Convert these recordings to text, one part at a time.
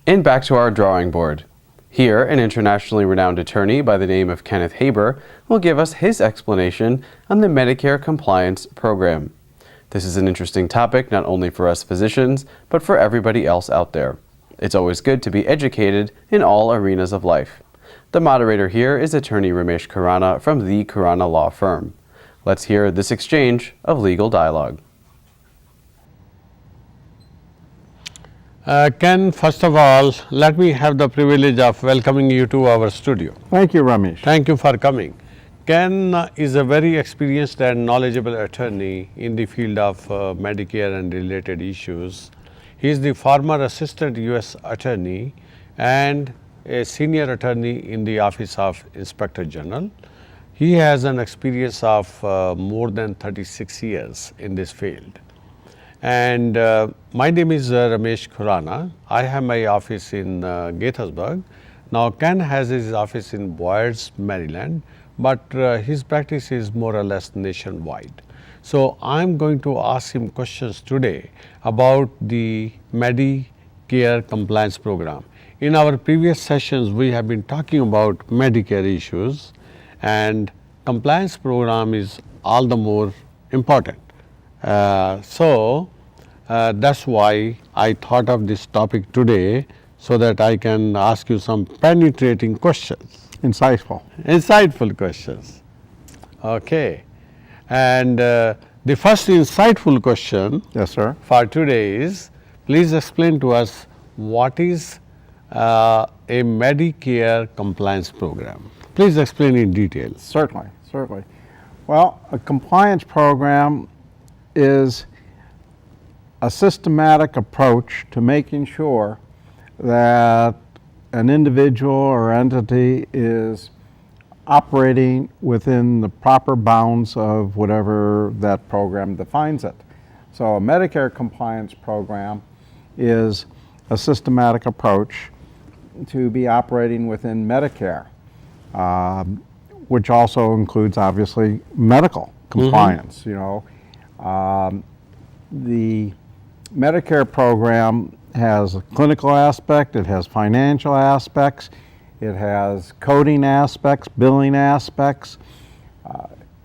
And back to our drawing board. Here, an internationally renowned attorney by the name of Kenneth Haber will give us his explanation on the Medicare compliance program. This is an interesting topic not only for us physicians, but for everybody else out there. It's always good to be educated in all arenas of life. The moderator here is attorney Ramesh Khurana from the Khurana Law Firm. Let's hear this exchange of legal dialogue. Ken, first of all, let me have the privilege of welcoming you to our studio. Thank you, Ramesh. Thank you for coming. Ken is a very experienced and knowledgeable attorney in the field of Medicare and related issues. He is the former assistant U.S. attorney and a senior attorney in the Office of Inspector General. He has an experience of more than 36 years in this field. And my name is Ramesh Khurana. I have my office in Gaithersburg. Now Ken has his office in Boyers, Maryland, but his practice is more or less nationwide. So I'm going to ask him questions today about the Medicare compliance program. In our previous sessions, we have been talking about Medicare issues, and compliance program is all the more important. That's why I thought of this topic today, so that I can ask you some penetrating questions. Insightful questions. Okay. And the first insightful question Yes, sir. for today is, please explain to us what is a Medicare compliance program. Please explain in detail. Certainly. Well, a compliance program is a systematic approach to making sure that an individual or entity is operating within the proper bounds of whatever that program defines it. So a Medicare compliance program is a systematic approach to be operating within Medicare, which also includes obviously medical compliance. The Medicare program has a clinical aspect, it has financial aspects, it has coding aspects, billing aspects.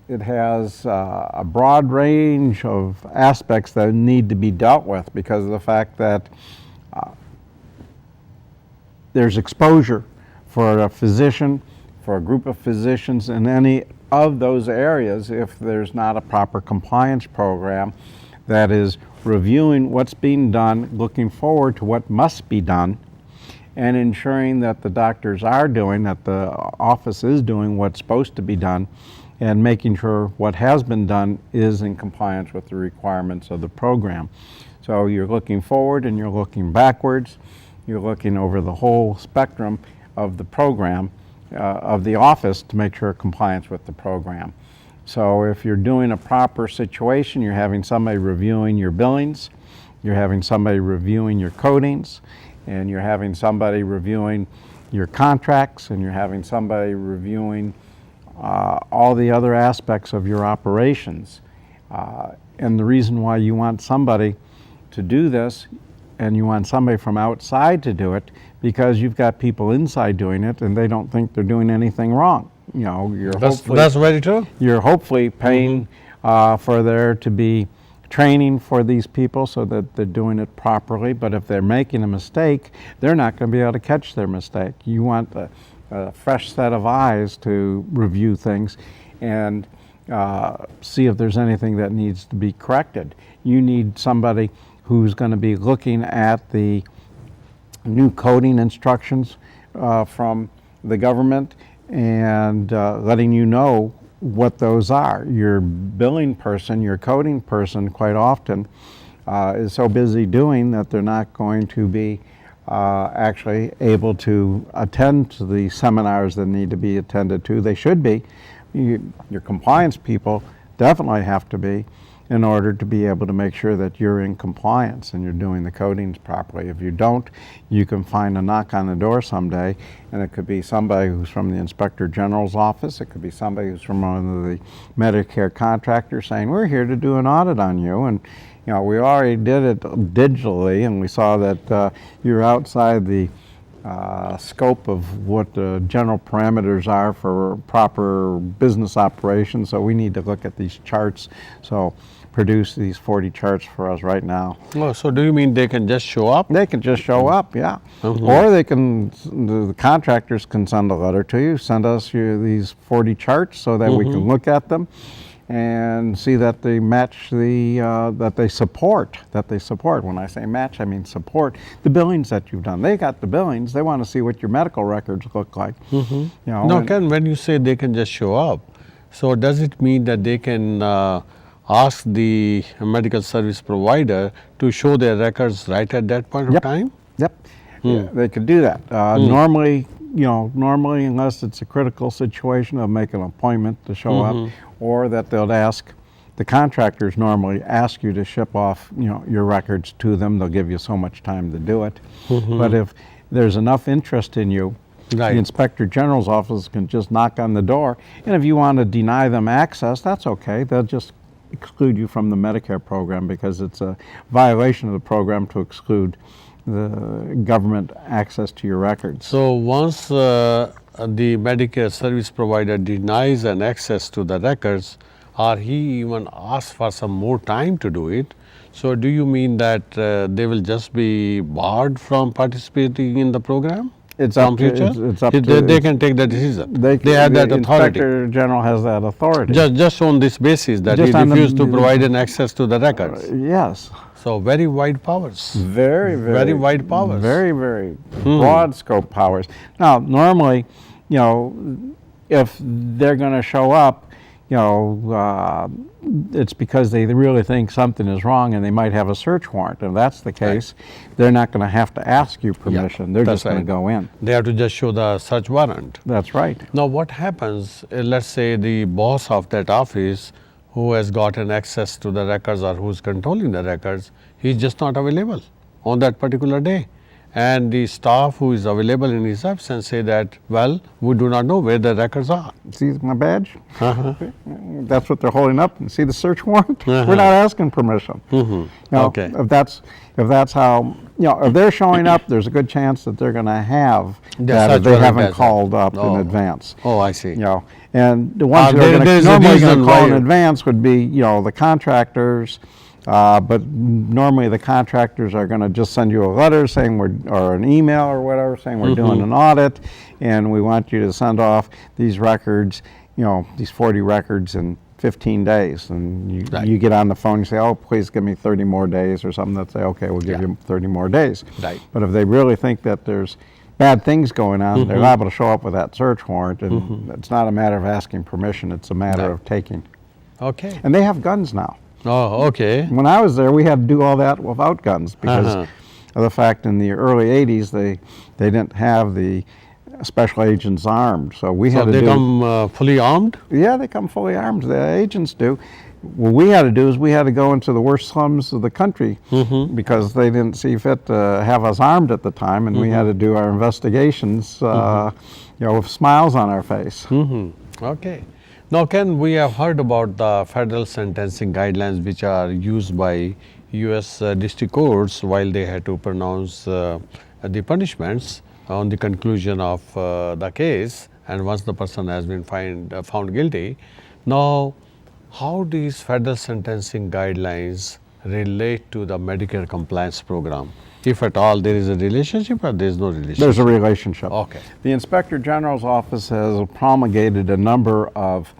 It has a broad range of aspects that need to be dealt with because of the fact that there's exposure for a physician, for a group of physicians in any of those areas if there's not a proper compliance program that is reviewing what's being done, looking forward to what must be done, and ensuring that the doctors are doing, that the office is doing what's supposed to be done, and making sure what has been done is in compliance with the requirements of the program. So you're looking forward and you're looking backwards, you're looking over the whole spectrum of the program, of the office, to make sure compliance with the program. So if you're doing a proper situation, you're having somebody reviewing your billings, you're having somebody reviewing your codings, and you're having somebody reviewing your contracts, and you're having somebody reviewing all the other aspects of your operations. And the reason why you want somebody to do this, and you want somebody from outside to do it, because you've got people inside doing it and they don't think they're doing anything wrong. That's very true. You're hopefully paying for there to be training for these people so that they're doing it properly, but if they're making a mistake, they're not going to be able to catch their mistake. You want a fresh set of eyes to review things and see if there's anything that needs to be corrected. You need somebody who's going to be looking at the new coding instructions from the government and letting you know what those are. Your billing person, your coding person, quite often is so busy doing that they're not going to be actually able to attend to the seminars that need to be attended to. They should be. Your compliance people definitely have to be. in order to be able to make sure that you're in compliance and you're doing the codings properly. If you don't, you can find a knock on the door someday, and it could be somebody who's from the Inspector General's office, it could be somebody who's from one of the Medicare contractors saying, we're here to do an audit on you, and we already did it digitally, and we saw that you're outside the scope of what the general parameters are for proper business operations, so we need to look at these charts. So produce these 40 charts for us right now. Oh, so do you mean they can just show up? They can just show up, yeah. Or they can, the contractors can send a letter to you, send us these 40 charts so that we can look at them and see that they match the, that they support. When I say match, I mean support the billings that you've done. They got the billings, they want to see what your medical records look like. Now, Ken, when you say they can just show up, so does it mean that they can ask the medical service provider to show their records right at that point of time? Yep, yeah, they could do that. Normally, unless it's a critical situation, they'll make an appointment to show up, or that they'll ask, the contractors normally ask you to ship off, your records to them. They'll give you so much time to do it. But if there's enough interest in you, the Inspector General's office can just knock on the door, and if you want to deny them access, that's okay. They'll just exclude you from the Medicare program, because it's a violation of the program to exclude the government access to your records. So once the Medicare service provider denies an access to the records, or he even asks for some more time to do it, so do you mean that they will just be barred from participating in the program? It's up to they can take the decision. They have that authority. The Inspector General has that authority. Just on this basis that he refused to provide an access to the records. Yes. So very wide powers. Very wide powers. Very broad scope powers. Now, normally, if they're going to show up, it's because they really think something is wrong and they might have a search warrant. If that's the case, they're not going to have to ask you permission. They're just going to go in. They have to just show the search warrant. That's right. Now, what happens, let's say the boss of that office who has gotten access to the records or who's controlling the records, he's just not available on that particular day. And the staff who is available in his absence say that, well, we do not know where the records are. See my badge? That's what they're holding up. And see the search warrant? We're not asking permission. Okay. If that's how, if they're showing up, there's a good chance that they're going to have that if they haven't called up in advance. Oh, I see. And the ones that are normally going to call in advance would be, the contractors. But normally the contractors are going to just send you a letter saying or an email or whatever saying we're doing an audit, and we want you to send off these records, these 40 records in 15 days. And you get on the phone and say, oh, please give me 30 more days or something. They'll say, okay, we'll give you 30 more days. But if they really think that there's bad things going on, they're liable to show up with that search warrant, and it's not a matter of asking permission, it's a matter of taking. Okay. And they have guns now. Oh, okay. When I was there, we had to do all that without guns because of the fact in the early 80s they didn't have the special agents armed. So we had to they come fully armed? Yeah, they come fully armed. The agents do. What we had to do is we had to go into the worst slums of the country because they didn't see fit to have us armed at the time, and we had to do our investigations with smiles on our face. Okay. Now, Ken, we have heard about the federal sentencing guidelines which are used by U.S. district courts while they had to pronounce the punishments on the conclusion of the case, and once the person has been found guilty. Now, how these federal sentencing guidelines relate to the Medicare compliance program? If at all there is a relationship or there is no relationship? There's a relationship. Okay. The Inspector General's office has promulgated a number of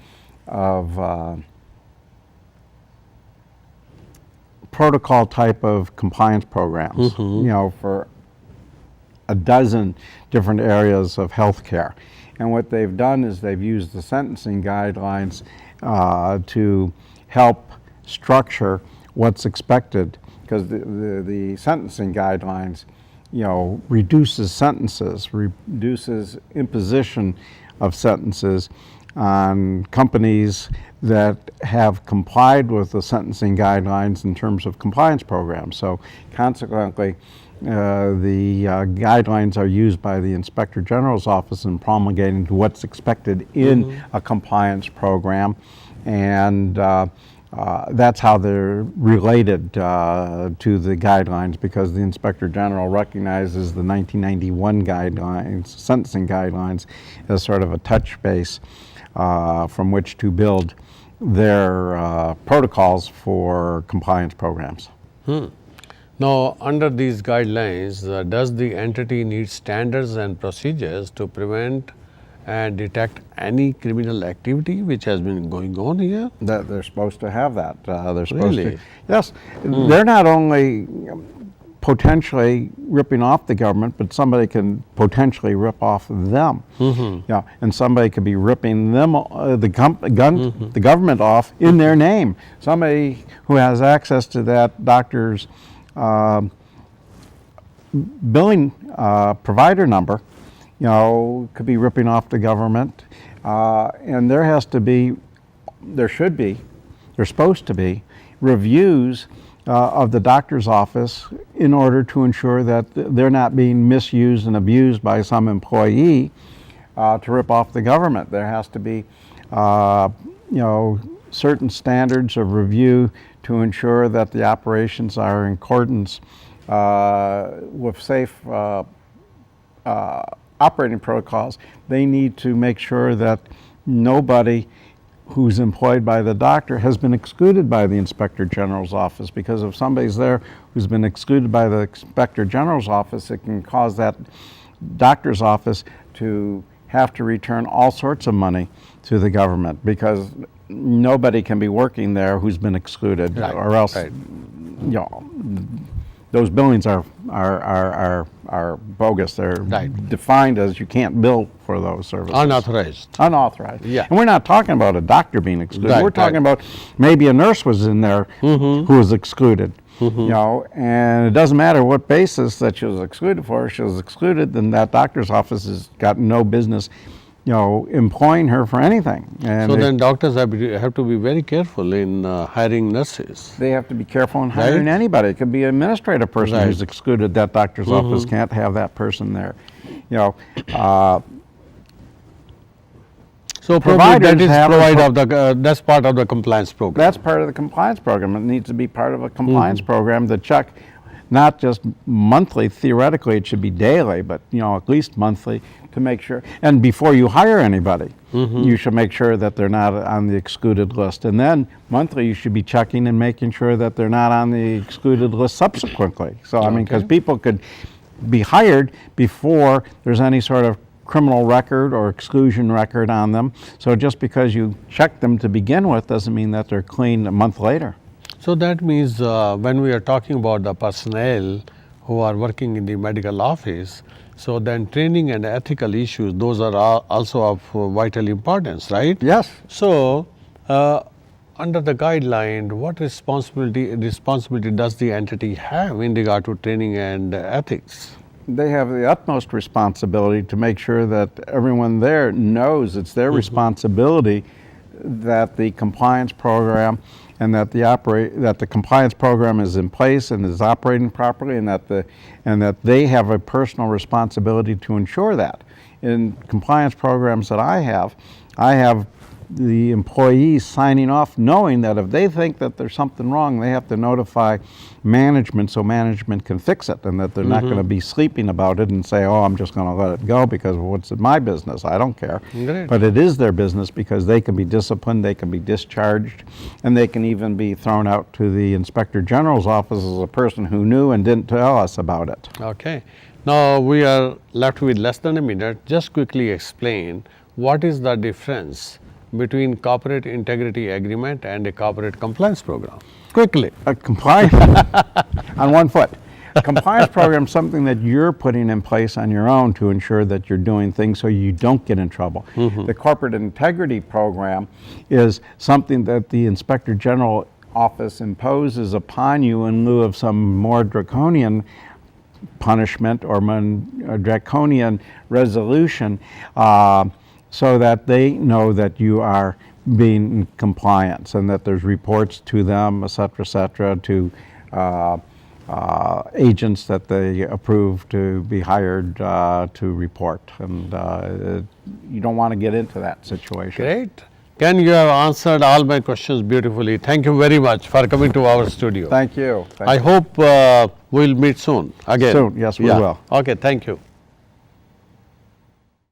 protocol type of compliance programs, for a dozen different areas of healthcare. And what they've done is they've used the sentencing guidelines to help structure what's expected, because the sentencing guidelines, reduces sentences, reduces imposition of sentences on companies that have complied with the sentencing guidelines in terms of compliance programs. So consequently, the guidelines are used by the Inspector General's office in promulgating to what's expected in a compliance program, and that's how they're related to the guidelines, because the Inspector General recognizes the 1991 guidelines, sentencing guidelines, as sort of a touch base from which to build their protocols for compliance programs. Now, under these guidelines, does the entity need standards and procedures to prevent and detect any criminal activity which has been going on here? That they're supposed to have that. They're supposed Really? to. Yes, they're not only potentially ripping off the government, but somebody can potentially rip off them. Yeah, and somebody could be ripping them, the government off in their name. Somebody who has access to that doctor's billing provider number, could be ripping off the government, and there's supposed to be reviews of the doctor's office in order to ensure that they're not being misused and abused by some employee to rip off the government. There has to be, certain standards of review to ensure that the operations are in accordance with safe operating protocols. They need to make sure that nobody who's employed by the doctor has been excluded by the Inspector General's office, because if somebody's there who's been excluded by the Inspector General's office, it can cause that doctor's office to have to return all sorts of money to the government, because nobody can be working there who's been excluded, or else those billings are bogus. They're defined as you can't bill for those services. Unauthorized. Yeah. And we're not talking about a doctor being excluded. We're talking about maybe a nurse was in there who was excluded. And it doesn't matter what basis that she was excluded for. If she was excluded, then that doctor's office has got no business employing her for anything. And so then doctors have to be very careful in hiring nurses. They have to be careful in hiring anybody. It could be an administrative person who's excluded. That doctor's office can't have that person there. So probably that's part of the compliance program. That's part of the compliance program. It needs to be part of a compliance program to check, not just monthly. Theoretically, it should be daily, but at least monthly, to make sure. And before you hire anybody, you should make sure that they're not on the excluded list. And then monthly, you should be checking and making sure that they're not on the excluded list subsequently. So I mean, because people could be hired before there's any sort of criminal record or exclusion record on them. So just because you check them to begin with doesn't mean that they're clean a month later. So that means when we are talking about the personnel who are working in the medical office, so then training and ethical issues, those are also of vital importance, right? Yes. So under the guideline, what responsibility does the entity have in regard to training and ethics? They have the utmost responsibility to make sure that everyone there knows it's their responsibility that the compliance program and that the compliance program is in place and is operating properly, and that they have a personal responsibility to ensure that. In compliance programs that I have the employees signing off knowing that if they think that there's something wrong, they have to notify management so management can fix it, and that they're not going to be sleeping about it and say, oh, I'm just going to let it go because what's it my business? I don't care. Great. But it is their business, because they can be disciplined, they can be discharged, and they can even be thrown out to the Inspector General's office as a person who knew and didn't tell us about it. Okay. Now we are left with less than a minute. Just quickly explain what is the difference between corporate integrity agreement and a corporate compliance program. Quickly. A compliance on one foot. A compliance program is something that you're putting in place on your own to ensure that you're doing things so you don't get in trouble. The corporate integrity program is something that the Inspector General office imposes upon you in lieu of some more draconian punishment or draconian resolution so that they know that you are being in compliance and that there's reports to them, et cetera, to agents that they approve to be hired to report. And you don't want to get into that situation. Great. Ken, you have answered all my questions beautifully. Thank you very much for coming to our studio. Thank you. I hope we'll meet soon again. Soon, yes, we will. Okay, thank you.